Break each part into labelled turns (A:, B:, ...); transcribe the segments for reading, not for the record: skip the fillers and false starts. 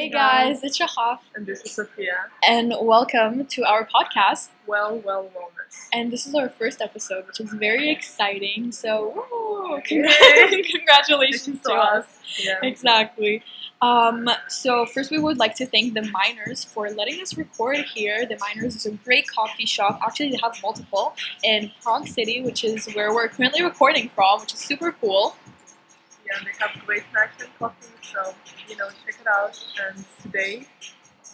A: Hey guys, it's Shahaf,
B: And this is Sophia.
A: and welcome to our podcast.
B: Well, wellness.
A: And this is our first episode, which is very exciting. So, woo,
B: Yay.
A: congratulations to us.
B: Yeah.
A: Exactly. So first, we would like to thank the Miners for letting us record here. The Miners is a great coffee shop. Actually, they have multiple in Prague City, which is where we're currently recording from, which is super cool.
B: Yeah, they have great snacks and coffee, so check it out. And today,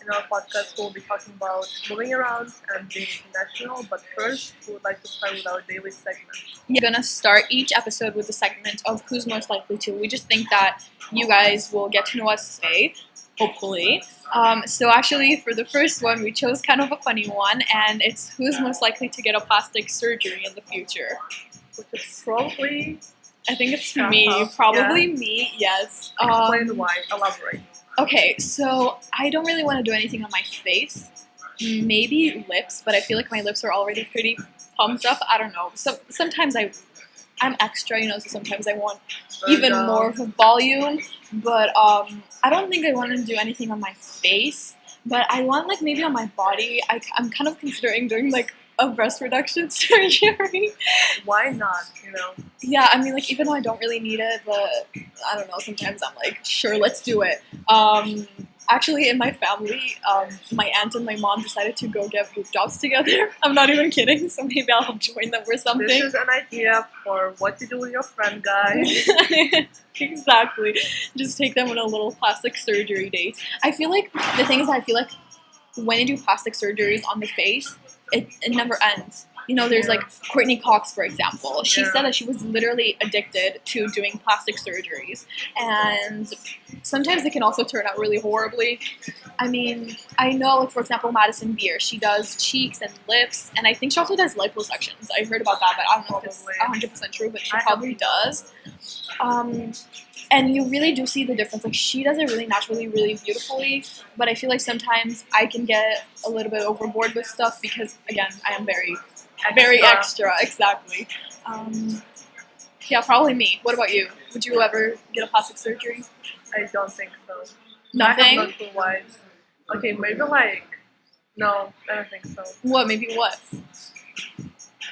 B: in our podcast, we'll be talking about moving around and being international. But first, we would like to start with our daily segment.
A: We're gonna start each episode with a segment of who's most likely to. We just think that you guys will get to know us today, hopefully. So actually, for the first one, we chose kind of a funny one, and it's who's most likely to get a plastic surgery in the future.
B: Which is probably...
A: I think it's
B: Uh-huh.
A: me, probably me, yes.
B: Explain why. Elaborate.
A: Okay, so I don't really want to do anything on my face. Maybe lips, but I feel like my lips are already pretty pumped up. I don't know. So sometimes I'm extra, so sometimes I want even more of a volume. But I don't think I want to do anything on my face. But I want maybe on my body. I'm kind of considering doing a breast reduction surgery.
B: Why not?
A: Yeah, I mean, even though I don't really need it, but I don't know, sometimes I'm sure, let's do it. Actually, in my family, my aunt and my mom decided to go get boob jobs together. I'm not even kidding, so maybe I'll join them or something.
B: This is an idea for what you do with your friend, guys.
A: Exactly. Just take them on a little plastic surgery date. I feel like, the thing is, I feel like when you do plastic surgeries on the face, it never ends. There's Courtney Cox, for example. She said that she was literally addicted to doing plastic surgeries. And sometimes it can also turn out really horribly. I mean, I know, for example, Madison Beer. She does cheeks and lips. And I think she also does liposections. I heard about that, but I don't know if it's 100% true, but she probably does. And you really do see the difference. She does it really naturally, really beautifully. But I feel like sometimes I can get a little bit overboard with stuff because, again, I am very extra, exactly. Yeah, probably me. What about you? Would you ever get a plastic surgery?
B: I don't think so.
A: Nothing?
B: I have no clue why. Okay, maybe no, I don't think so.
A: What? Maybe what?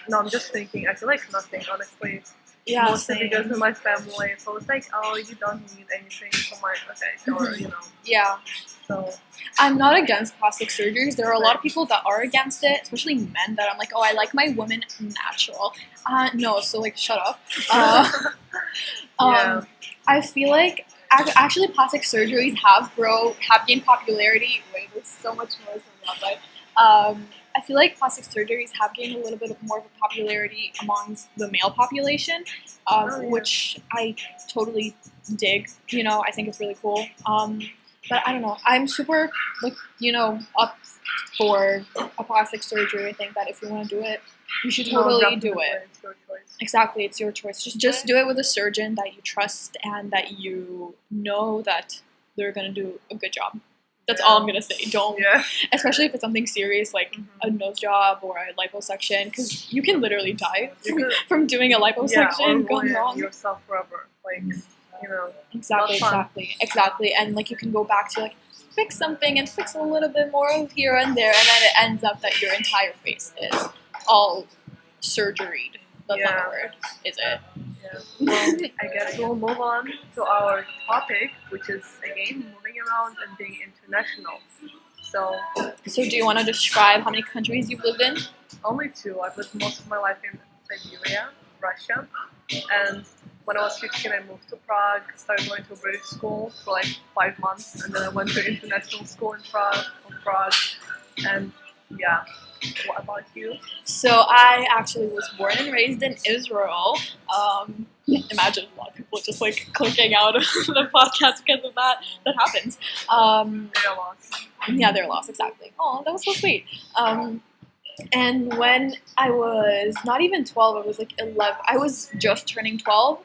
B: No, I'm just thinking. I feel like nothing, honestly.
A: Yeah,
B: Mostly
A: same.
B: because of my family. So it's oh, you don't need anything from my, or,
A: Yeah.
B: So.
A: I'm not against plastic surgeries. There are a lot of people that are against it, especially men that I'm I like my women natural. No, so shut up.
B: Yeah.
A: I feel like actually plastic surgeries have gained popularity. Wait, there's so much noise from the outside. I feel like plastic surgeries have gained a little bit more of a popularity amongst the male population, which I totally dig. I think it's really cool. But I don't know. I'm super, up for a plastic surgery. I think that if you want to do it, you should totally do it.
B: It's your choice.
A: Exactly, it's your choice. Just do it with a surgeon that you trust and that you know that they're gonna do a good job. That's all I'm gonna say. Don't, especially if it's something serious a nose job or a liposuction, because you can literally die from doing a liposuction.
B: Or
A: Going wrong.
B: yourself forever.
A: Exactly. And you can go back to fix something and fix a little bit more of here and there, and then it ends up that your entire face is all surgeried. That's not the word, is it?
B: Yeah. Well, I guess we'll move on to our topic, which is again moving around and being international. So
A: do you want to describe how many countries you've lived in?
B: Only 2. I've lived most of my life in Siberia, Russia, and when I was 15, I moved to Prague, started going to a British school for 5 months, and then I went to international school in Prague, and yeah. What about you?
A: So I actually was born and raised in Israel. Imagine a lot of people just clicking out of the podcast because of that. That happens.
B: They're lost.
A: Yeah, they're lost, exactly. Oh, that was so sweet. And when I was not even 12, I was 11. I was just turning 12.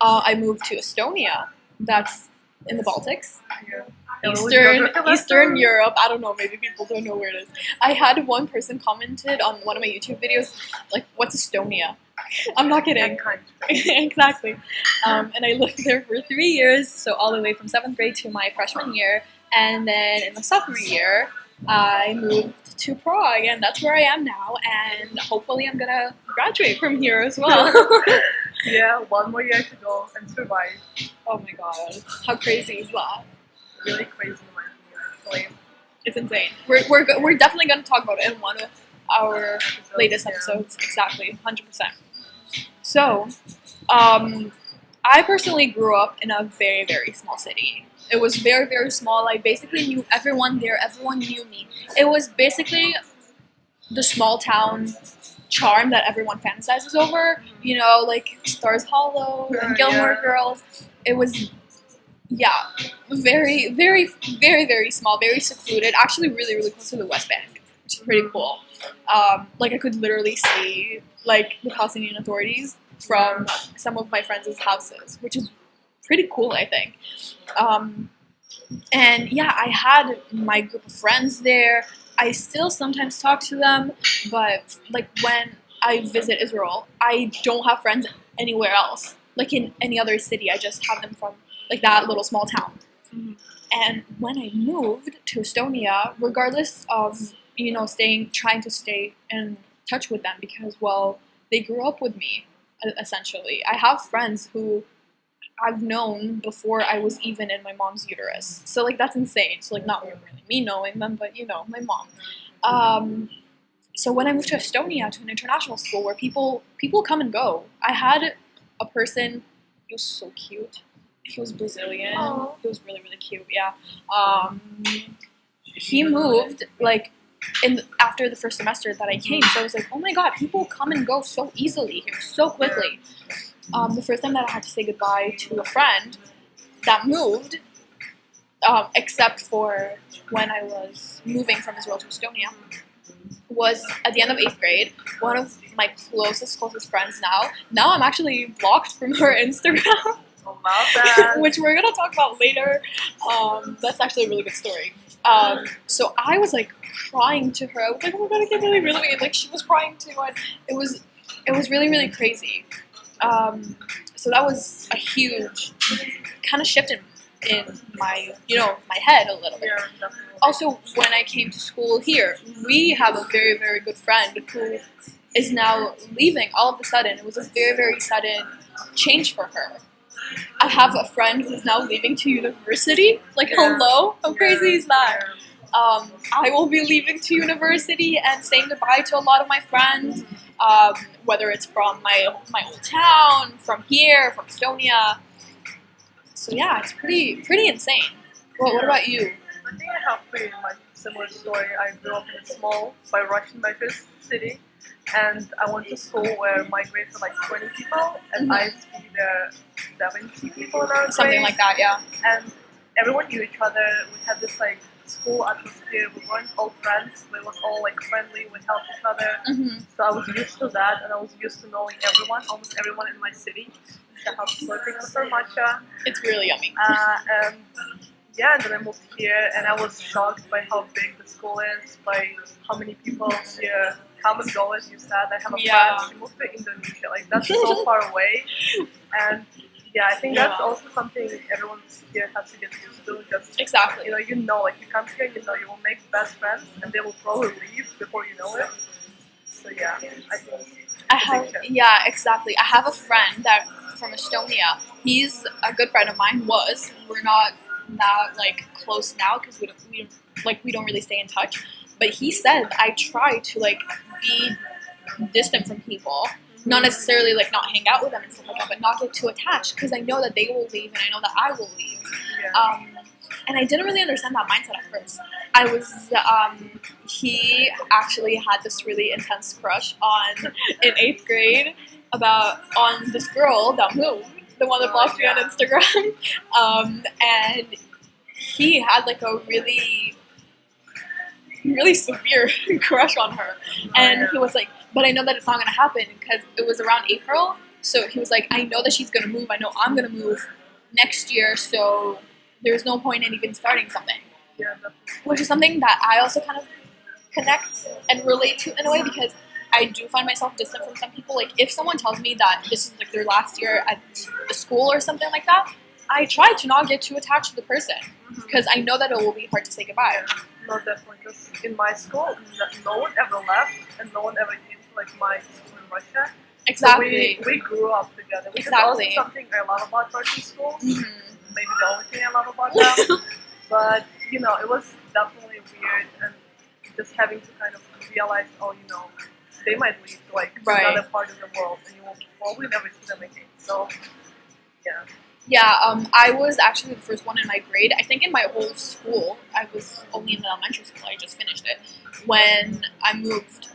A: I moved to Estonia. That's in the Baltics.
B: Yeah.
A: Eastern Europe. I don't know, maybe people don't know where it is. I had one person commented on one of my YouTube videos, what's Estonia? I'm not kidding. Exactly. And I lived there for 3 years, so all the way from 7th grade to my freshman year. And then in the sophomore year, I moved to Prague, and that's where I am now. And hopefully, I'm gonna graduate from here as well.
B: Yeah, one more year to go and survive.
A: Oh my god, how crazy is that?
B: Really crazy in my opinion, actually.
A: It's insane. We're definitely gonna talk about it in one of our latest
B: Yeah.
A: episodes. Exactly, 100%. So, I personally grew up in a very, very small city. It was very, very small. I basically knew everyone there. Everyone knew me. It was basically the small town charm that everyone fantasizes over. You know, like Stars Hollow and Gilmore
B: Yeah.
A: Girls. It was, yeah, very, very, very, very small, very secluded. Actually, really, really close to the West Bank, which is pretty cool. Like I could literally see like the Palestinian authorities from some of my friends' houses, which is pretty cool, I think. And yeah, I had my group of friends there. I still sometimes talk to them, but like when I visit Israel, I don't have friends anywhere else. Like in any other city, I just have them from like that little small town.
B: Mhm.
A: And when I moved to Estonia, regardless of trying to stay in touch with them because well, they grew up with me essentially. I have friends who I've known before I was even in my mom's uterus. So like that's insane. So like not really me knowing them, but my mom. So when I moved to Estonia to an international school where people come and go, I had a person. He was so cute. He was Brazilian.
B: Aw.
A: He was really really cute. Yeah. He moved like after the first semester that I came. So I was like, oh my god, people come and go so easily here, so quickly. The first time that I had to say goodbye to a friend that moved, except for when I was moving from Israel to Estonia, was at the end of 8th grade. One of my closest friends now I'm actually blocked from her Instagram,
B: Oh, love that.
A: which we're gonna talk about later. That's actually a really good story. So I was like crying to her. I was like, oh my god, I can't believe really. Like she was crying too, and it was really really crazy. So that was a huge kind of shift in my my head a little bit.
B: Yeah, definitely.
A: Also, when I came to school here, we have a very very good friend who is now leaving all of a sudden. It was a very very sudden change for her. I have a friend who's now leaving to university. Like,
B: Yeah.
A: hello, how crazy is that?
B: Yeah.
A: I will be leaving to university and saying goodbye to a lot of my friends, whether it's from my old town, from here, from Estonia. So yeah, it's pretty insane. Well, what about you?
B: I think I have pretty much similar story. I grew up in a small, by Russian measures, city, and I went to school where my grades were like 20 people, and
A: Mhm.
B: I see there 70 people in our
A: Something
B: grade,
A: like that, yeah.
B: and everyone knew each other. We had this like school atmosphere. We weren't all friends, but it was all like friendly. We helped each other.
A: Hmm.
B: So I was used to that, and I was used to knowing everyone, almost everyone in my city. I have slurping with her matcha.
A: It's really yummy.
B: And yeah, and then I moved here, and I was shocked by how big the school is, by how many people here come and go, as you said. I have a
A: Yeah.
B: friend, she moved to Indonesia, like that's so far away. And yeah, I think that's
A: Yeah.
B: also something everyone here has to get used to. Just
A: Exactly.
B: like you come here, you will make best friends, and they will probably leave before you know it. So yeah, I think
A: Yeah, exactly. I have a friend that from Estonia. He's a good friend of mine. We're not that like close now because we don't really stay in touch. But he said I try to like be distant from people, not necessarily like not hang out with them and stuff like that, but not get too attached because I know that they will leave and I know that I will leave.
B: yeah.
A: And I didn't really understand that mindset at first. He actually had this really intense crush in 8th grade on this girl that moved, the one that blocked me on Instagram. And he had like a really, really severe crush on her. And he was like, but I know that it's not going to happen because it was around April. So he was like, I know that she's going to move. I know I'm going to move next year. So there's no point in even starting something.
B: Yeah, definitely.
A: Which is something that I also kind of connect and relate to in a way because I do find myself distant from some people. Like if someone tells me that this is like their last year at the school or something like that, I try to not get too attached to the person because I know that it will be hard to say goodbye.
B: Yeah, no, definitely. Because in my school, no one ever left, and no one ever came to like my school in Russia.
A: Exactly.
B: So we grew up together, which
A: Exactly.
B: is also something I love about Russian schools.
A: Mhm.
B: Maybe the only thing I love about them. But you know, it was definitely weird, and just having to kind of realize, oh, you know, they might leave to like
A: Right.
B: another part of the world, and you will probably never see them again. So yeah.
A: Yeah, I was actually the first one in my grade. I think in my whole school, I was only in the elementary school. I just finished it when I moved,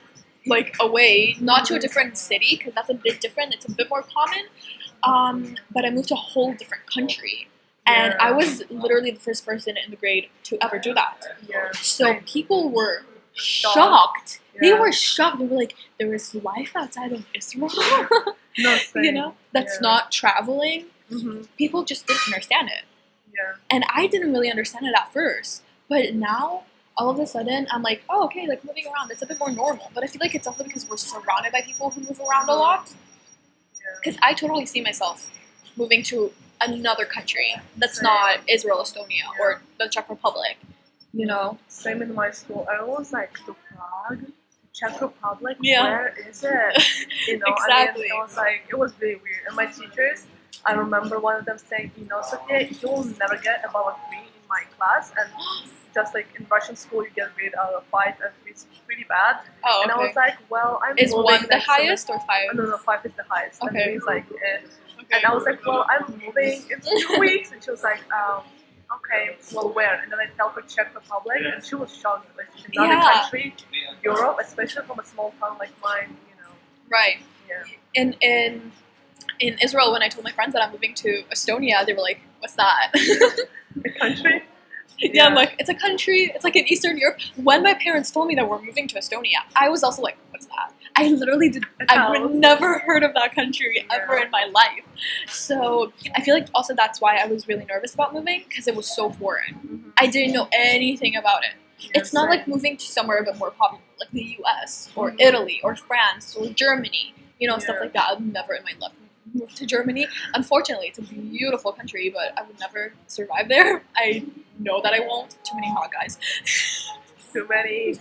A: like away, not to a different city because that's a bit different. It's a bit more common. But I moved to a whole different country, and
B: Yeah.
A: I was literally the first person in the grade to ever do that.
B: Yeah.
A: So people were shocked. They
B: Yeah.
A: were shocked. They were like, "There is life outside of Israel."
B: No, same.
A: You know, that's
B: Yeah.
A: not traveling.
B: Mm-hmm.
A: People just didn't understand it.
B: Yeah.
A: And I didn't really understand it at first. But now, all of a sudden, I'm like, oh, okay, like moving around, it's a bit more normal. But I feel like it's also because we're surrounded by people who move around a lot.
B: Yeah.
A: Because I totally see myself moving to another country that's
B: Same.
A: not Israel, Estonia, or the Czech Republic. You know?
B: Same in my school. I was like, to Prague, Czech Republic,
A: Yeah.
B: where is it? You know,
A: Exactly.
B: I mean, it was really weird. And my teachers, I remember one of them saying, you know, Sophia, you will never get above a 3 in my class. And just like in Russian school, you get grade out of 5, and 3 is pretty bad.
A: Oh,
B: And I was
A: okay.
B: like, well, I'm
A: Is
B: moving
A: 1 the
B: next
A: highest or
B: semester.
A: 5?
B: No, 5 is the highest. And
A: Okay.
B: 3 is like, eh.
A: Okay.
B: And I was like, well, I'm moving in 2 weeks. And she was like, okay, well, where? And then I tell her Czech Republic, and she was shocked. Like, another
A: Yeah.
B: country, Europe, especially from a small town like mine, you know.
A: Right.
B: Yeah.
A: In Israel, when I told my friends that I'm moving to Estonia, they were like, "What's that?"
B: A country?
A: Yeah, I'm like, it's a country. It's like in Eastern Europe. When my parents told me that we're moving to Estonia, I was also like, "What's that?" I literally did. I've never heard of that country ever in my life. So I feel like also that's why I was really nervous about moving because it was so foreign.
B: Mm-hmm.
A: I didn't know anything about it. It's not like moving to somewhere a bit more popular, like the U.S. or
B: Mhm.
A: Italy or France or Germany. You know, stuff
B: Yeah.
A: like that. I've never in my life moved to Germany. Unfortunately, it's a beautiful country, but I would never survive there. I know that I won't. Too many hot guys.
B: Too many.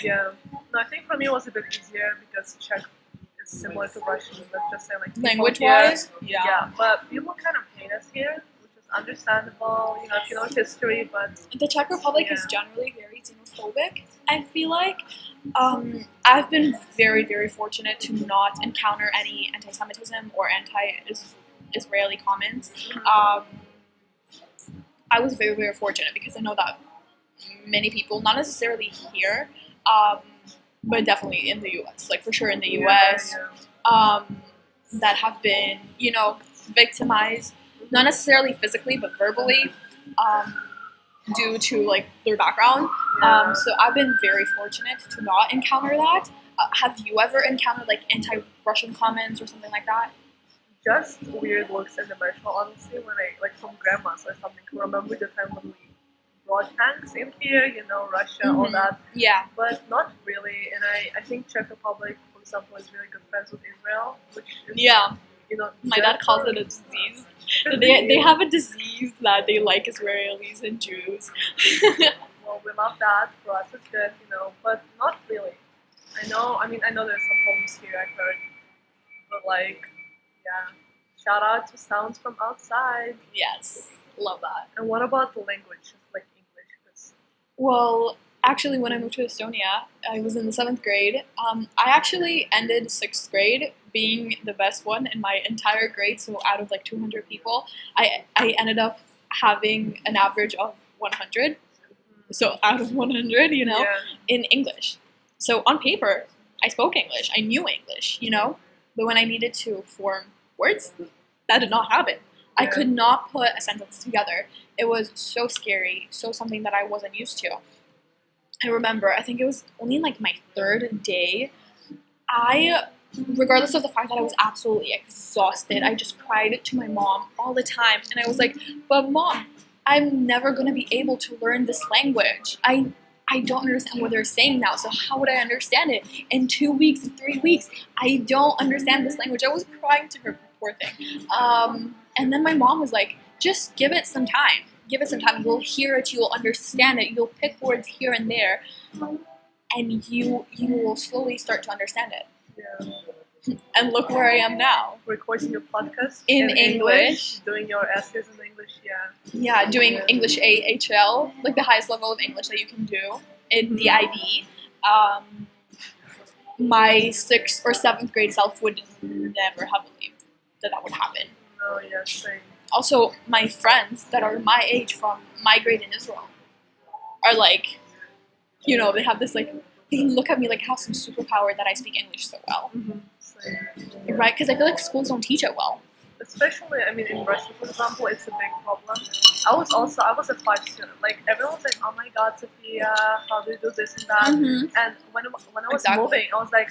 B: Yeah. No, I think for me it was a bit easier because Czech is similar to Russian. Let's just say like people
A: Language-wise,
B: here- Yeah, but people kind of hate us here, which is understandable. You know, if you know history, but
A: The Czech Republic is
B: Yeah.
A: generally very xenophobic, I feel like. I've been very, very fortunate to not encounter any anti-Semitism or anti-Israeli comments. I was very, very fortunate because I know that many people, not necessarily here, but definitely in the U.S., like for sure in the U.S., that have been, you know, victimized, not necessarily physically, but verbally, due to like their background. So I've been very fortunate to not encounter that. Have you ever encountered like anti-Russian comments or something like that?
B: just weird looks in the metro, honestly, when I, like, from grandmas or something, who remember the time when we brought tanks in here, you know, Russia, all
A: Mhm.
B: that,
A: Yeah.
B: but not really. And I think Czech Republic, for example, is really good friends with Israel, which is,
A: Yeah.
B: you know,
A: My
B: good
A: dad calls
B: for-
A: it a disease. They have a disease that they like Israelis and Jews.
B: Well, we love that. For us, it's good, you know, but not really. I know there's some homes here, I've heard. But, like, yeah. Shout out to Sounds from Outside.
A: Yes. Love that.
B: And what about the language? Like English? 'Cause-
A: Well, actually, when I moved to Estonia, I was in the 7th grade. I actually ended 6th grade being the best one in my entire grade. So out of like 200 people, I ended up having an average of 100. So out of 100, you know,
B: Yeah.
A: in English. So on paper, I spoke English. I knew English, you know. But when I needed to form words, that did not happen. I
B: Yeah.
A: could not put a sentence together. It was so scary, so something that I wasn't used to. I remember, I think it was only like my 3rd day, regardless of the fact that I was absolutely exhausted, I just cried to my mom all the time. And I was like, but mom, I'm never going to be able to learn this language. I don't understand what they're saying now, so how would I understand it? In 2 weeks, in 3 weeks, I don't understand this language. I was crying to her, poor thing. And then my mom was like, just give it some time. Give it some time. You'll hear it. You'll understand it. You'll pick words here and there, and you will slowly start to understand it.
B: Yeah.
A: And look where I am now.
B: Recording your podcast
A: In English.
B: doing your essays in English. Yeah.
A: Yeah, doing English AHL, like the highest level of English that you can do in the IB. My 6th or 7th grade self would never have believed that would happen.
B: Oh yeah, same.
A: Also, my friends that are my age from my grade in Israel are like, you know, they have this like, they look at me like I have some superpower that I speak English so well.
B: Same.
A: Right? Because I feel like schools don't teach it well.
B: Especially, I mean, in Russia, for example, it's a big problem. I was a 5 student. Like, everyone was like, oh my god, Sophia, how do you do this and that?
A: Mm-hmm.
B: And when I was
A: Exactly.
B: moving, I was like,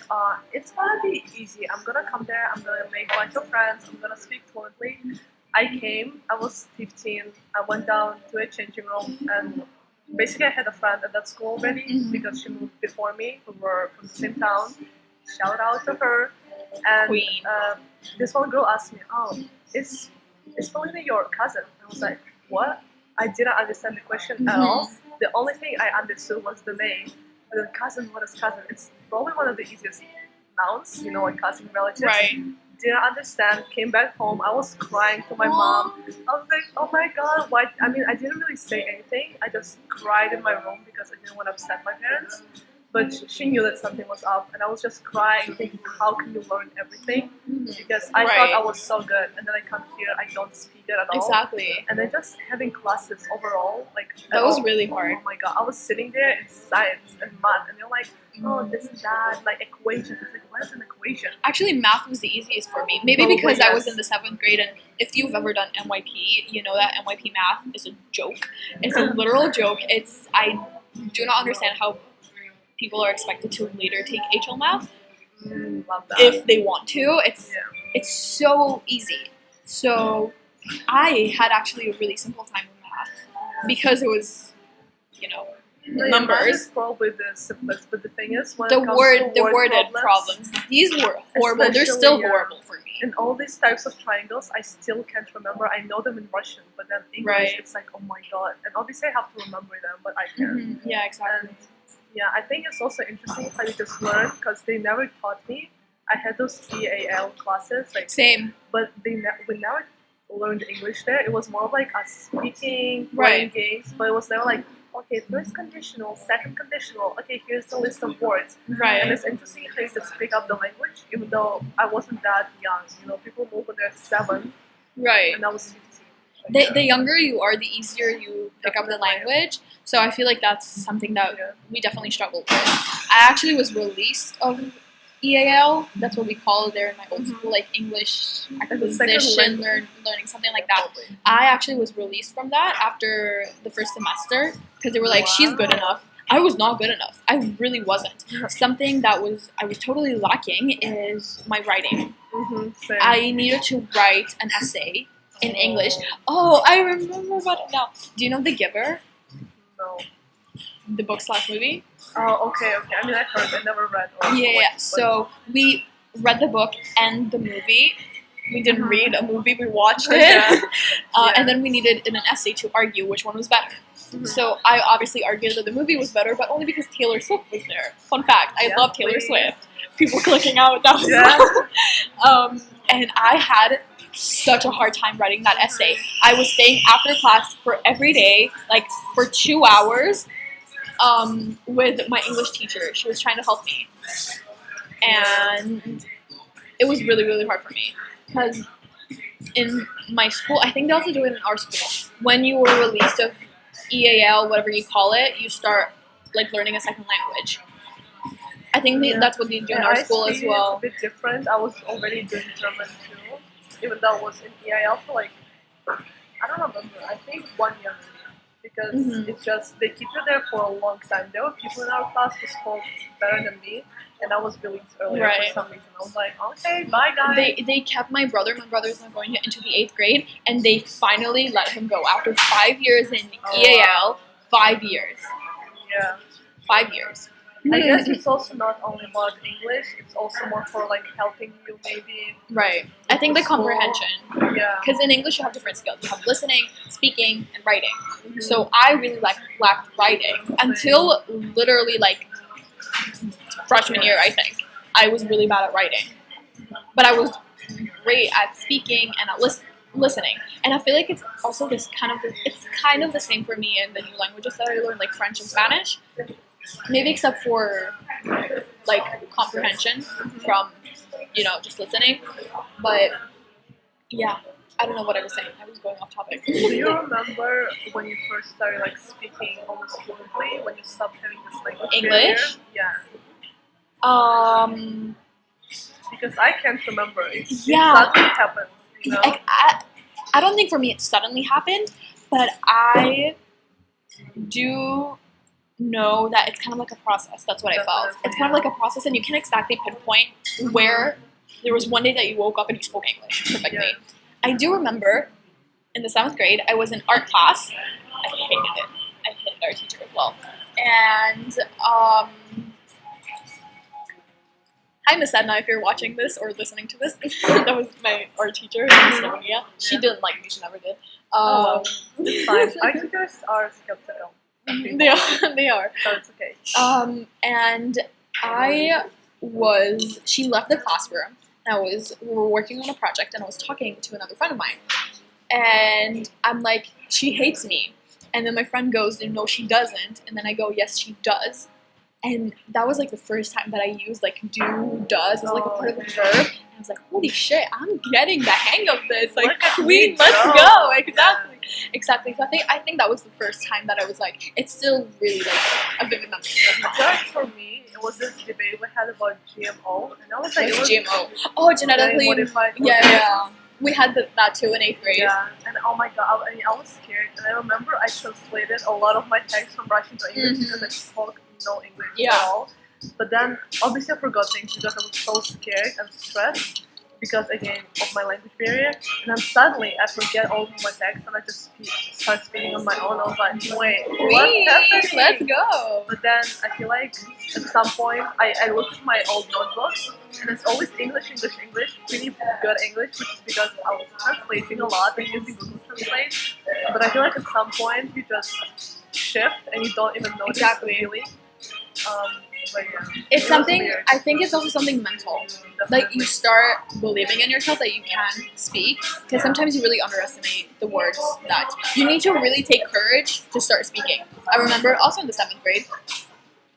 B: it's gonna be easy. I'm gonna come there, I'm gonna make a bunch of friends, I'm gonna speak fluently. I came, I was 15, I went down to a changing room, and basically I had a friend at that school already
A: Mhm.
B: because she moved before me. We were from the same town. Shout out to her. And
A: Queen.
B: this one girl asked me, "Oh, is Paulina your cousin?" I was like, "What?" I didn't understand the question at
A: Mhm.
B: all. The only thing I understood was the name. The cousin, what is cousin? It's probably one of the easiest nouns, you know, like cousin relatives.
A: Right.
B: Didn't understand. Came back home. I was crying to my mom. I was like, "Oh my god, why?" I mean, I didn't really say anything. I just cried in my room because I didn't want to upset my parents. But she knew that something was up, and I was just crying, thinking, "How can you learn everything?" Because I thought
A: Right.
B: I was so good, and then I come here, I don't speak it at all.
A: Exactly.
B: And then just having classes overall, like
A: That was
B: all-
A: really hard.
B: Oh my god, I was sitting there in science and math, and they're like, "Oh, this and that, like equations." It's like, what is an equation?
A: Actually, math was the easiest for me. Maybe
B: Probably,
A: because I was
B: yes.
A: in the 7th grade, and if you've ever done NYP, you know that NYP math is a joke. It's a literal joke. I do not understand how people are expected to later take HL math
B: Love that.
A: if they want to.
B: Yeah.
A: It's so easy. So I had actually a really simple time with math because it was, you know,
B: No, yeah, math
A: numbers.
B: is probably the simplest, but the thing is, when
A: The
B: it comes
A: worded
B: to word
A: problems. These were horrible. They're
B: Especially,
A: still
B: yeah.
A: horrible for me.
B: and all these types of triangles, I still can't remember. I know them in Russian, but then English,
A: Right.
B: it's like, oh my god. And obviously, I have to remember them, but I can't.
A: Yeah, exactly.
B: And yeah, I think it's also interesting how you just learn because they never taught me. I had those EAL classes, like,
A: Same.
B: but we never learned English there. It was more of like us speaking,
A: Right.
B: playing games, but it was never like, okay, first conditional, second conditional. Okay, here's the list of words. And
A: Right.
B: it's interesting how you just pick up the language, even though I wasn't that young. You know, people move when they're 7,
A: Right.
B: and I was 15.
A: The younger you are, the easier you pick up the language. So I feel like that's something that
B: Yeah.
A: we definitely struggled with. I actually was released of EAL. That's what we call it there in my old
B: Mhm.
A: school, like English
B: second
A: acquisition,
B: language.
A: learning something like that. I actually was released from that after the first semester because they were like, "She's good
B: Wow.
A: enough." I was not good enough. I really wasn't. Something that I was totally lacking is my writing.
B: Same.
A: I needed to write an essay in English. Oh, I remember about it now. Do you know The Giver,
B: No.
A: the book/movie?
B: Oh, okay. I mean, I heard. I never read. Or
A: Yeah.
B: but-
A: So we read the book and the movie. We didn't
B: Mhm.
A: read a movie. We watched it,
B: Yeah. Yeah.
A: and then we needed in an essay to argue which one was better.
B: Mhm.
A: So I obviously argued that the movie was better, but only because Taylor Swift was there. Fun fact: I
B: Yeah,
A: love Taylor
B: please.
A: Swift. People clicking out. That was
B: Yeah.
A: and I had such a hard time writing that essay. I was staying after class for every day, like for 2 hours, with my English teacher. She was trying to help me, and it was really, really hard for me because in my school, I think they also do it in our school. When you were released of EAL, whatever you call it, you start like learning a second language. I think
B: Yeah.
A: that's what they do in
B: Yeah,
A: our
B: I
A: school as
B: see
A: well.
B: It's a bit different. I was already doing German too, even though I was in EIL for like, I don't remember, I think 1 year because
A: Mhm.
B: it's just, they keep you there for a long time. There were people in our class who spoke better than me, and I was released earlier
A: Right.
B: for some reason. I was like, okay, bye guys.
A: They kept my brother. My brother's not going into the 8th grade, and they finally let him go after 5 years in
B: Oh,
A: EAL. 5 years.
B: Yeah.
A: 5 years.
B: I guess it's also not only about English, it's also more for like helping you maybe.
A: Right. I think the
B: School.
A: comprehension.
B: Yeah.
A: Because in English you have different skills. You have listening, speaking, and writing.
B: Mhm.
A: So I really lacked writing until literally like freshman year, I think. I was really bad at writing. But I was great at speaking and at listening. And I feel like it's also it's kind of the same for me in the new languages that I learned, like French and Spanish. Maybe except for like comprehension from, just listening. But yeah, I don't know what I was saying. I was going off topic.
B: Do you remember when you first started like speaking almost fluently? When you stopped having this language
A: English?
B: barrier? Yeah. Because I can't remember. It suddenly happened. You know?
A: Like I don't think for me it suddenly happened, but I do know that it's kind of like a process. That's what I felt. It's kind of like a process, and you can't exactly pinpoint where there was one day that you woke up and you spoke English perfectly.
B: Yeah.
A: I do remember in the 7th grade, I was in art class. I hated it. I hated our teacher as well. And hi, Miss Edna, if you're watching this or listening to this. That was my art teacher, Miss Sonia. She didn't like me. She never did.
B: It's fine. Art teachers are skeptical.
A: They are.
B: So it's okay.
A: And she left the classroom. We were working on a project, and I was talking to another friend of mine. And I'm like, she hates me. And then my friend goes, no, she doesn't. And then I go, yes, she does. And that was like the first time that I used like do, does as like a part of a verb. And I was like, holy shit, I'm getting the hang of this. Like, queen, let's go. Exactly.
B: Yeah.
A: Exactly. So I think that was the first time that I was like, it's still really like a vivid memory.
B: Just for me, it was this debate we had about GMO, and I was like,
A: What's GMO? Oh, genetically
B: modified.
A: Yeah. We had that too in 8th grade.
B: Yeah, and oh my god, I was scared, and I remember I translated a lot of my text from Russian to English because I spoke no English at all. But then, obviously, I forgot things because I was so scared and stressed because, again, of my language barrier. And then suddenly, I forget all of my text and I just start speaking on my own. I was like, wait, what's happening?
A: Let's go.
B: But then I feel like at some point I looked at my old notebooks and it's always English, pretty good English, which is because I was translating a lot and using Google Translate. But I feel like at some point you just shift and you don't even notice really. But yeah,
A: it's something,
B: weird.
A: I think it's also something mental. Like you start believing in yourself that you can speak, because sometimes you really underestimate the words that you need to really take courage to start speaking. I remember also in the 7th grade,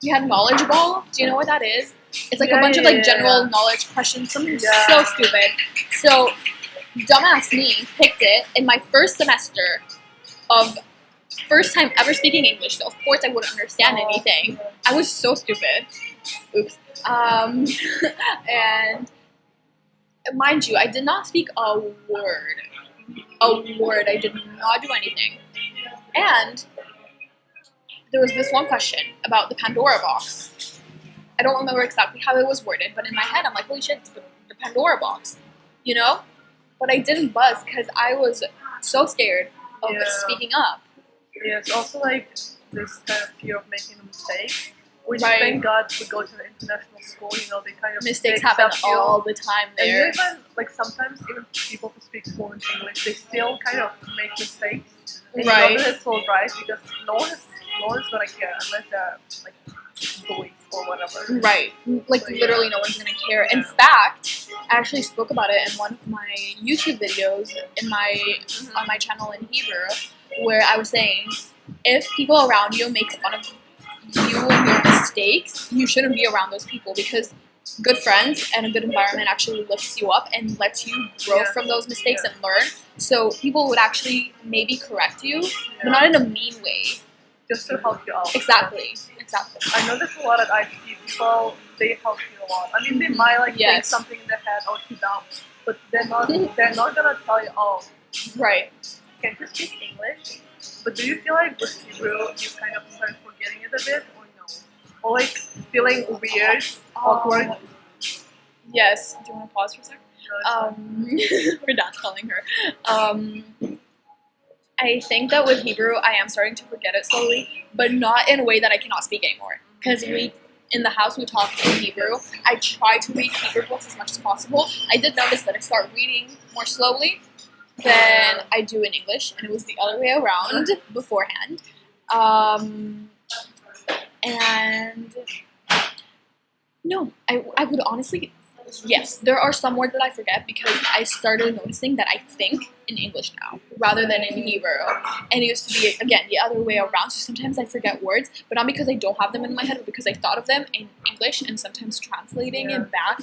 A: we had Knowledge Ball. Do you know what that is? It's like a bunch of like general knowledge questions, something so stupid. So dumbass me picked it in my first semester of first time ever speaking English, so of course I wouldn't understand anything. I was so stupid. Oops. And mind you, I did not speak a word. I did not do anything. And there was this one question about the Pandora box. I don't remember exactly how it was worded, but in my head I'm like, holy shit, it's the Pandora box, you know? But I didn't buzz because I was so scared of speaking up.
B: Yeah, it's also like this kind of fear of making a mistake, which thank God we go to the international school, you know, they kind of
A: mistakes happen all the time there.
B: And even, like, sometimes even people who speak fluent English, they still kind of make mistakes. And you know that it's all right because no one is gonna care unless they're, like, bullies or whatever.
A: Right. Like, literally no one's gonna care. In fact, I actually spoke about it in one of my YouTube videos on my channel in Hebrew, where I was saying, if people around you make fun of you and your mistakes, you shouldn't be around those people, because good friends and a good environment actually lifts you up and lets you grow from those mistakes and learn. So people would actually maybe correct you, but not in a mean way.
B: Just to help you out.
A: Exactly.
B: I know there's a lot of IT people, they help you a lot. I mean, they might like think something in their head, oh, too dumb, but they're not gonna tell you, oh, can't you speak English? But do you feel like with Hebrew, you kind of start forgetting it a bit, or no? Or like feeling weird, awkward?
A: Yes. Do you want to pause for a second? We're not calling her. I think that with Hebrew, I am starting to forget it slowly, but not in a way that I cannot speak anymore. Because in the house we talk in Hebrew. I try to read Hebrew books as much as possible. I did notice that I start reading more slowly than I do in English, and it was the other way around beforehand. And no, I would honestly, yes, there are some words that I forget because I started noticing that I think in English now rather than in Hebrew. And it used to be, again, the other way around. So sometimes I forget words, but not because I don't have them in my head, but because I thought of them in English, and sometimes translating it back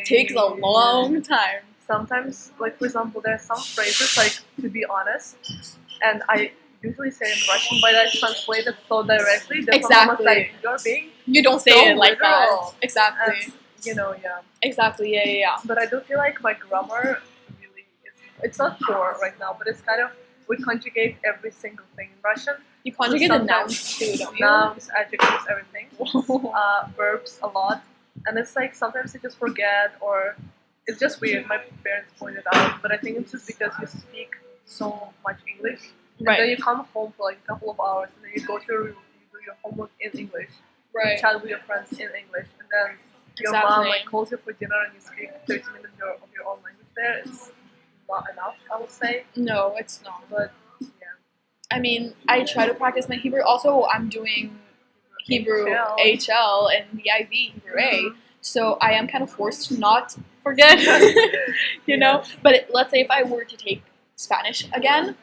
A: takes a long time.
B: Sometimes, like, for example, there are some phrases, like, to be honest, and I usually say in Russian, but I translate it so directly that someone's like,
A: you don't say
B: so
A: it like that.
B: literal.
A: Exactly.
B: And, you know, yeah.
A: Exactly, yeah.
B: But I do feel like my grammar really is, it's not poor right now, but it's kind of, we conjugate every single thing in Russian.
A: You conjugate the
B: Sometimes
A: nouns too, don't you?
B: Nouns, adjectives, everything. Verbs a lot. And it's like sometimes you just forget, or it's just weird. My parents pointed out, but I think it's just because you speak so much English. And then you come home for like a couple of hours, and then you go to you do your homework in English.
A: Right.
B: You chat with your friends in English, and then your mom like calls you for dinner, and you speak 30 minutes of your own language there. It's not enough, I would say.
A: No, it's not.
B: But yeah.
A: I mean, I try to practice my Hebrew. Also, I'm doing Hebrew HL and the IB Hebrew A, so I am kind of forced to not forget, you know. But let's say if I were to take Spanish again,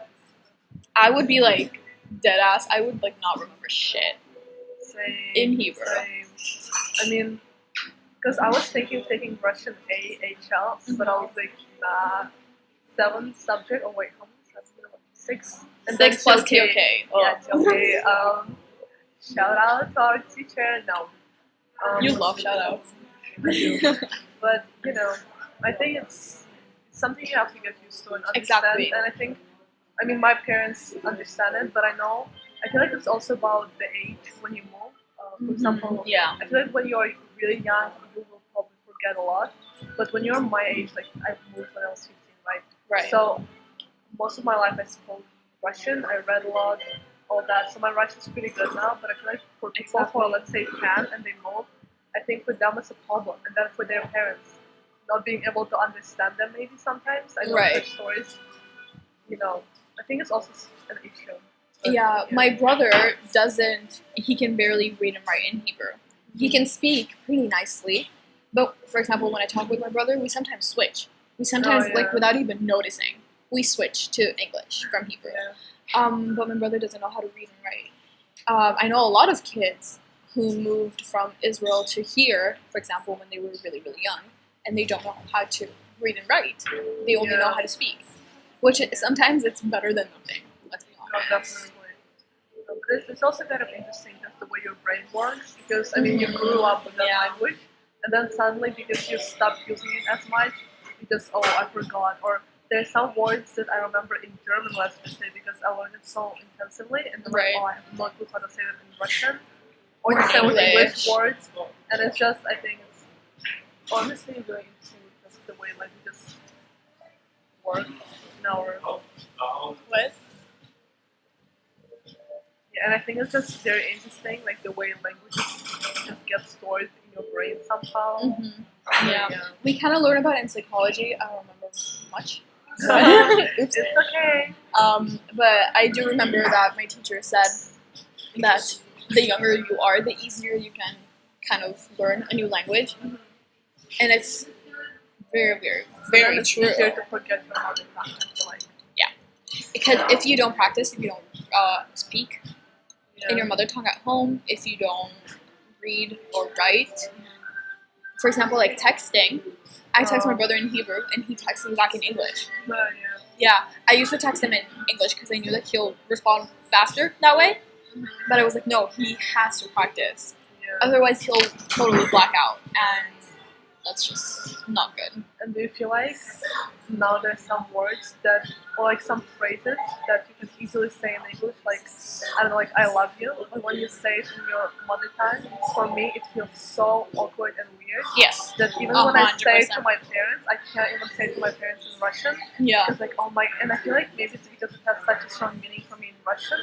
A: I would be like dead ass. I would like not remember shit in Hebrew.
B: I mean, because I was thinking of taking Russian AHL, but I was like, nah, 7 subject. Oh wait, how many subjects? 6. And
A: 6 plus TOK.
B: Yeah, TOK. Shout out to our teacher. No.
A: You love shout outs.
B: I do. But, you know, I think it's something you have to get used to and understand.
A: Exactly.
B: And I think, I mean, my parents understand it, but I feel like it's also about the age when you move. For example, I feel like when you're really young, you will probably forget a lot. But when you're my age, like I moved when I was 15, right?
A: Right.
B: So most of my life I spoke Russian. I read a lot, all that. So my Russian's pretty good now. But I feel like for people who are, let's say, 10 and they move, I think for them it's a problem. And then for their parents, not being able to understand them maybe sometimes. I know their stories. You know, I think it's also an issue.
A: Yeah, my brother doesn't, he can barely read and write in Hebrew. He can speak pretty nicely, but for example, when I talk with my brother, we sometimes switch. We sometimes, like, without even noticing, we switch to English from Hebrew. But my brother doesn't know how to read and write. I know a lot of kids who moved from Israel to here, for example, when they were really, really young, and they don't know how to read and write. They only know how to speak, which sometimes it's better than nothing. Let's be honest.
B: No, definitely. But it's also kind of interesting just the way your brain works, because I mean you grew up with that language, and then suddenly because you stopped using it as much, you just I forgot. Or there's some words that I remember in German, let's just say, because I learned it so intensively, and then like, I have no clue how to say it in Russian, or the same with English words, and it's just, I think it's honestly really interesting with just the way languages work in our
A: What?
B: Yeah, and I think it's just very interesting, like the way languages just get stored in your brain somehow.
A: Yeah. We kind of learn about it in psychology. I don't remember much.
B: It's okay.
A: But I do remember that my teacher said that the younger you are, the easier you can kind of learn a new language. And it's very, very, very
B: it's
A: true.
B: easier to forget your mother tongue, I feel like.
A: Yeah. Because if you don't practice, if you don't speak in your mother tongue at home, if you don't read or write, for example, like texting, I text my brother in Hebrew and he texts me back in English. Yeah, I used to text him in English because I knew that he'll respond faster that way. But I was like, no, he has to practice. Otherwise, he'll totally black out, and that's just not good.
B: And do you feel like now there's some words that, or like some phrases that you can easily say in English, like, I don't know, like, I love you, but when you say it in your mother tongue, for me, it feels so awkward and weird.
A: Yes.
B: That even when I say it to my parents, I can't even say it to my parents in Russian.
A: Yeah.
B: Because, like, oh my, and I feel like maybe it's because it has such a strong meaning for me in Russian,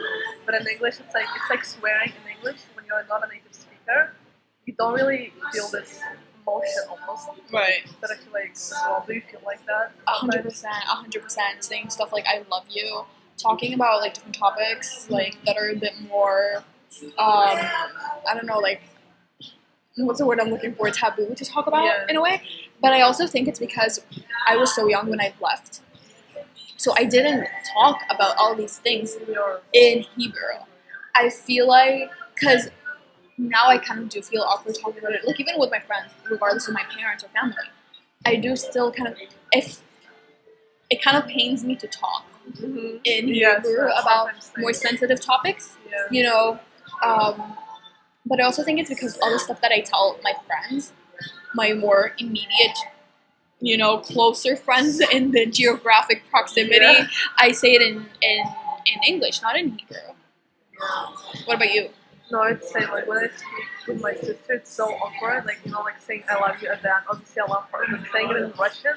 B: but in English, it's like swearing in English when you're not a native speaker. you don't really feel this emotion almost.
A: Right.
B: But I feel like as well, do you feel like that?
A: 100%, saying stuff like "I love you," talking about like different topics like that are a bit more, I don't know, like what's the word I'm looking for? Taboo to talk about
B: Yeah.
A: in a way. But I also think it's because I was so young when I left, so I didn't talk about all these things in Hebrew. I feel like because now I kind of do feel awkward talking about it, like even with my friends, regardless of my parents or family. I do still kind of, if it kind of pains me to talk
B: Mm-hmm.
A: in
B: Yes,
A: Hebrew
B: that's
A: about
B: what I'm saying.
A: more sensitive topics,
B: Yeah.
A: you know. But I also think it's because all the stuff that I tell my friends, my more immediate, you know, closer friends in the geographic proximity,
B: Yeah.
A: I say it in English, not in Hebrew.
B: Yeah.
A: What about you?
B: No, it's the same. Like when I speak with my sister, it's so awkward. Like like saying "I love you" and then obviously I love her, but saying it in Russian,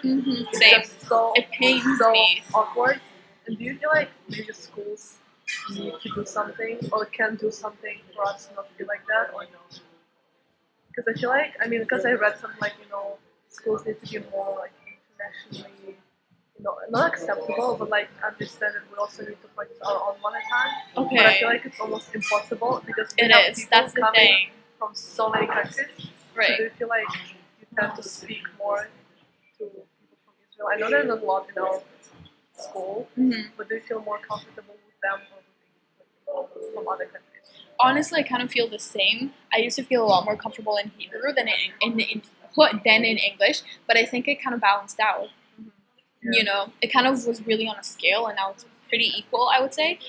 B: it's
A: Same.
B: just so
A: It pains
B: so
A: me.
B: awkward. And do you feel like maybe schools need to do something or can do something for us to not feel like that, or no? Because I feel like because I read something like schools need to be more like internationally. Not acceptable, but like understand that we also need to practice our own mother tongue. But I
A: Okay.
B: feel like it's almost impossible because we
A: It
B: have
A: is.
B: people
A: That's the
B: coming
A: thing.
B: from so many countries. So
A: Right.
B: do you feel like you tend to speak more to people from Israel? I know there's a lot in our school,
A: Mhm.
B: but do you feel more comfortable with them or with people from other countries?
A: Honestly, I kind of feel the same. I used to feel a lot more comfortable in Hebrew than in English, but I think it kind of balanced out. You know, it kind of was really on a scale, and now it's pretty equal, I would say.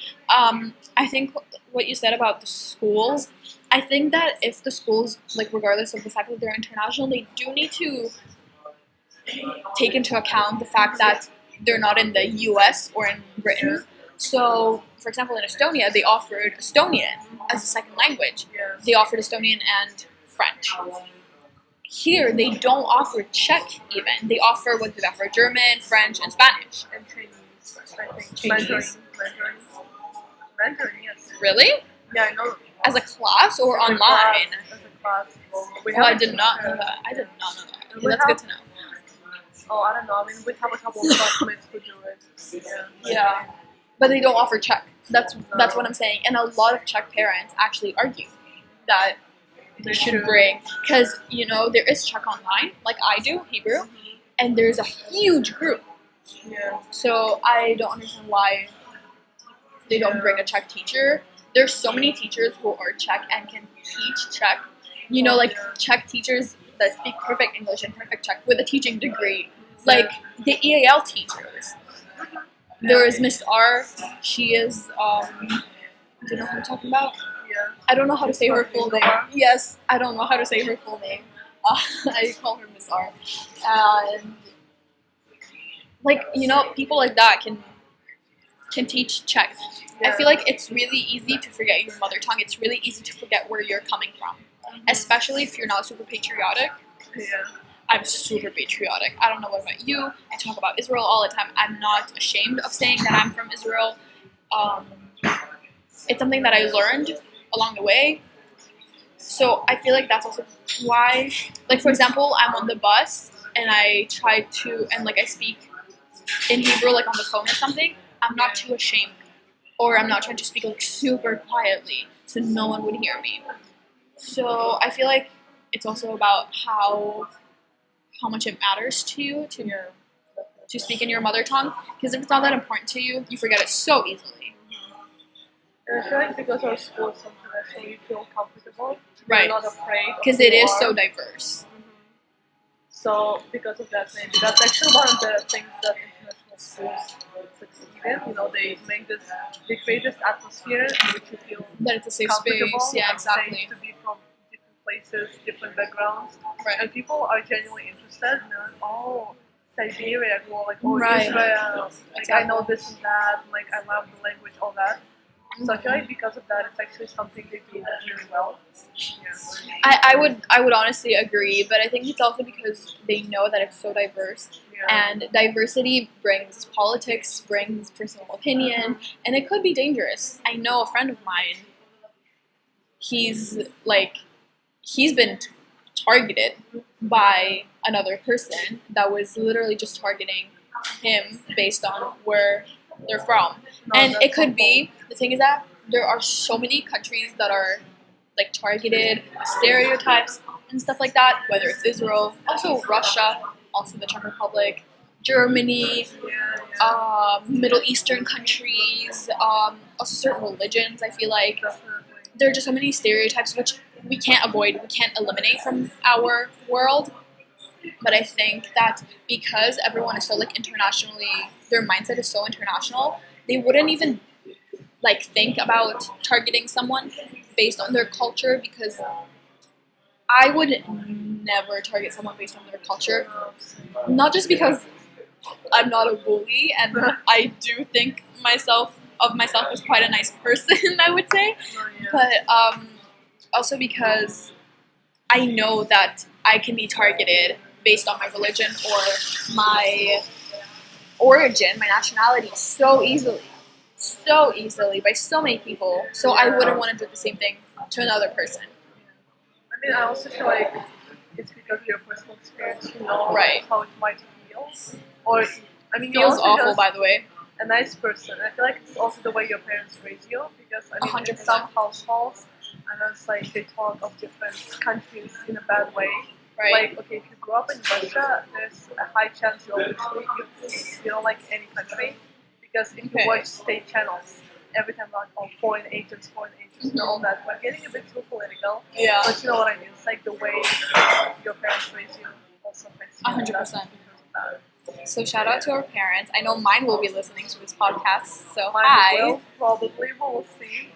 A: I think what you said about the schools, I think that if the schools, like regardless of the fact that they're international, they do need to take into account the fact that they're not in the US or in Britain. So, for example, in Estonia, they offered Estonian as a second language.
B: Yeah.
A: They offered Estonian and French. Here, they don't offer Czech even. They offer what do they offer? German, French, and Spanish.
B: And Chinese, I think.
A: Chinese?
B: Mandarin, yes.
A: Really?
B: Yeah, I know.
A: As a class or
B: As a
A: online?
B: class, as a class. We
A: Oh, I
B: have-
A: did not know that. I did not know that. Okay,
B: We
A: that's good to know.
B: Oh, I don't know. We have a couple of classmates who do it. Yeah.
A: Yeah, but they don't offer Czech. That's what I'm saying. And a lot of Czech parents actually argue that they should bring, because there is Czech online, like I do Hebrew, and there's a huge group.
B: Yeah.
A: So I don't understand why they don't bring a Czech teacher. There's so many teachers who are Czech and can teach Czech. Like Czech teachers that speak perfect English and perfect Czech with a teaching degree. Like the EAL teachers. There is Miss R. She is, do you know who I'm talking about?
B: Yeah.
A: I don't know how to say her full name. Yes, I don't know how to say her full name. I call her Miss R. And people like that can teach Czech. I feel like it's really easy to forget your mother tongue. It's really easy to forget where you're coming from, especially if you're not super patriotic.
B: Yeah.
A: I'm super patriotic. I don't know what about you. I talk about Israel all the time. I'm not ashamed of saying that I'm from Israel. It's something that I learned along the way. So I feel like that's also why, like for example, I'm on the bus and I try to, and like I speak in Hebrew like on the phone or something, I'm not too ashamed. Or I'm not trying to speak like super quietly so no one would hear me. So I feel like it's also about how much it matters to you to speak in your mother tongue. Because if it's not that important to you, you forget it so easily.
B: And I feel like because our school is international, you feel comfortable.
A: Right.
B: You're not afraid.
A: Because it is so diverse.
B: So because of that, maybe that's actually one of the things that international schools succeed in. They create this atmosphere in which you feel
A: That it's a safe
B: comfortable
A: space. Yeah,
B: and
A: exactly.
B: safe to be from different places, different backgrounds,
A: Right.
B: and people are genuinely interested. And they're like, oh, Siberia, or like, oh,
A: Right.
B: Israel. Like
A: Exactly.
B: I know this and that. Like I love the language, all that. So I feel like because of that, it's actually something they do really well. Yeah.
A: I would honestly agree, but I think it's also because they know that it's so diverse.
B: Yeah.
A: And diversity brings politics, brings personal opinion, and it could be dangerous. I know a friend of mine, he's been targeted by another person that was literally just targeting him based on where they're from.
B: No,
A: And
B: that's
A: it could
B: awful.
A: be, the thing is that there are so many countries that are like targeted stereotypes and stuff like that, whether it's Israel, also Russia, also the Czech Republic, Germany, Middle Eastern countries, also certain religions. I feel like
B: Definitely.
A: there are just so many stereotypes which we can't avoid, we can't eliminate from our world. But I think that because everyone is so like internationally, their mindset is so international, they wouldn't even like think about targeting someone based on their culture, because I would never target someone based on their culture. Not just because I'm not a bully and I do think myself as quite a nice person, I would say, but also because I know that I can be targeted based on my religion or my origin, my nationality, so easily by so many people. So I wouldn't want to do the same thing to another person.
B: I mean, I also feel like it's because of your personal experience, you know,
A: Right.
B: how it might feel. Or, I mean,
A: It
B: you're
A: feels
B: also
A: awful,
B: just
A: by the way.
B: a nice person. I feel like it's also the way your parents raise you, because I mean, in
A: 100%.
B: some households, and it's like they talk of different countries in a bad way.
A: Right.
B: Like, okay, if you grew up in Russia, there's a high chance you don't like any country, because if
A: Okay.
B: you watch state channels, every time like, oh, foreign agents, and all that. We're getting a bit too political,
A: Yeah.
B: but you know what I mean. It's like the way your parents raise you also affects you.
A: 100%.
B: Because of that.
A: So shout out to our parents. I know mine will be listening to this podcast. So
B: Mine
A: hi.
B: will, probably, but we'll see.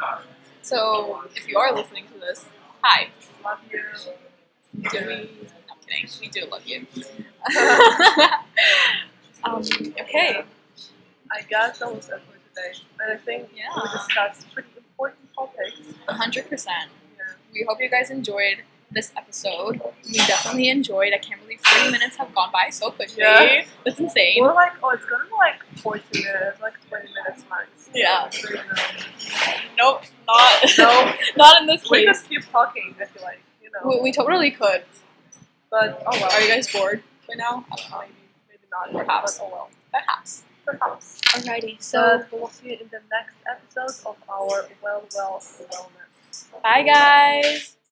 A: So if you are listening to this, hi.
B: Love you.
A: Do we? No, I'm kidding. We do love you. Okay.
B: I guess that was it for today. And I think
A: Yeah.
B: we discussed pretty important topics.
A: 100%.
B: Yeah.
A: We hope you guys enjoyed this episode. We definitely enjoyed. I can't believe 30 minutes have gone by so quickly.
B: Yeah.
A: That's insane.
B: We're like, oh, it's gonna be like 40 minutes, like 20 minutes max.
A: Yeah.
B: So, you know,
A: Nope, not.
B: No.
A: Not in this
B: we
A: case.
B: could keep talking, I feel like, you know.
A: We totally could.
B: But, oh well.
A: Are you guys bored right now?
B: Maybe not.
A: Perhaps.
B: But, oh well.
A: Perhaps.
B: Perhaps.
A: Alrighty. So
B: But we'll see you in the next episode of our Well Wellness.
A: bye, guys.